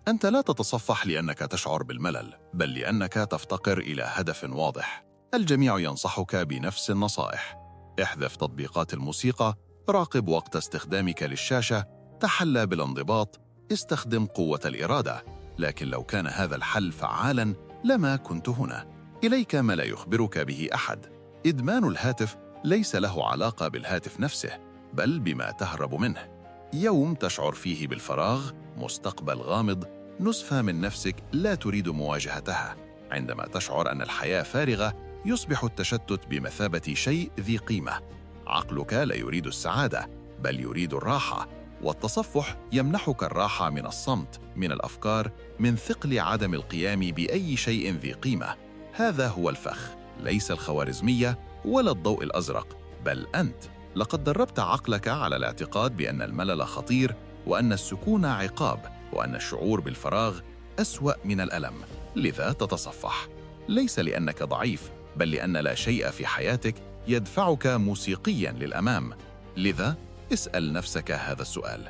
أنت لا تتصفح لأنك تشعر بالملل، بل لأنك تفتقر إلى هدف واضح. الجميع ينصحك بنفس النصائح: احذف تطبيقات الموسيقى، راقب وقت استخدامك للشاشة، تحلى بالانضباط، استخدم قوة الإرادة. لكن لو كان هذا الحل فعالاً لما كنت هنا. إليك ما لا يخبرك به أحد. إدمان الهاتف ليس له علاقة بالهاتف نفسه، بل بما تهرب منه. يوم تشعر فيه بالفراغ، مستقبل غامض، نسخة من نفسك لا تريد مواجهتها. عندما تشعر أن الحياة فارغة، يصبح التشتت بمثابة شيء ذي قيمة. عقلك لا يريد السعادة، بل يريد الراحة، والتصفح يمنحك الراحة من الصمت، من الأفكار، من ثقل عدم القيام بأي شيء ذي قيمة. هذا هو الفخ، ليس الخوارزمية ولا الضوء الأزرق، بل أنت. لقد دربت عقلك على الاعتقاد بأن الملل خطير، وأن السكون عقاب، وأن الشعور بالفراغ أسوأ من الألم. لذا تتصفح، ليس لأنك ضعيف، بل لأن لا شيء في حياتك يدفعك موسيقياً للأمام. لذا اسأل نفسك هذا السؤال: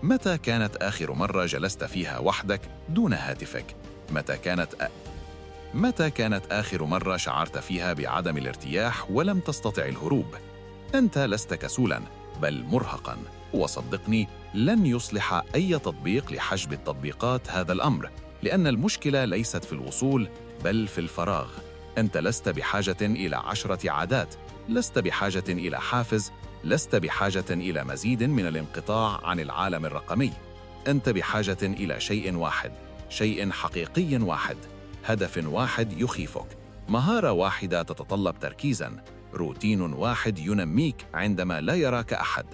متى كانت آخر مرة جلست فيها وحدك دون هاتفك؟ متى كانت آخر مرة شعرت فيها بعدم الارتياح ولم تستطع الهروب؟ أنت لست كسولاً، بل مرهقاً. وصدقني، لن يصلح أي تطبيق لحجب التطبيقات هذا الأمر، لأن المشكلة ليست في الوصول، بل في الفراغ. أنت لست بحاجة إلى 10 عادات، لست بحاجة إلى حافز، لست بحاجة إلى مزيد من الانقطاع عن العالم الرقمي. أنت بحاجة إلى شيء واحد، شيء حقيقي واحد، هدف واحد يخيفك، مهارة واحدة تتطلب تركيزاً، روتين واحد ينميك عندما لا يراك أحد.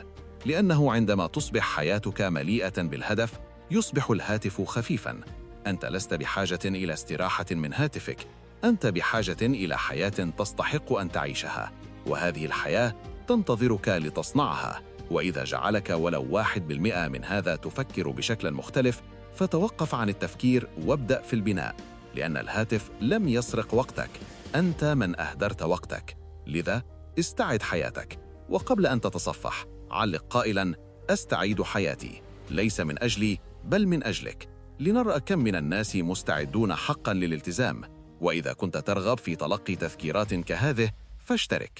لأنه عندما تصبح حياتك مليئة بالهدف، يصبح الهاتف خفيفاً. أنت لست بحاجة إلى استراحة من هاتفك، أنت بحاجة إلى حياة تستحق أن تعيشها، وهذه الحياة تنتظرك لتصنعها. وإذا جعلك ولو 1% من هذا تفكر بشكل مختلف، فتوقف عن التفكير وابدأ في البناء، لأن الهاتف لم يسرق وقتك، أنت من أهدرت وقتك. لذا استعد حياتك، وقبل أن تتصفح علق قائلاً: أستعيد حياتي، ليس من أجلي بل من أجلك. لنرى كم من الناس مستعدون حقاً للالتزام. وإذا كنت ترغب في تلقي تذكيرات كهذه، فاشترك.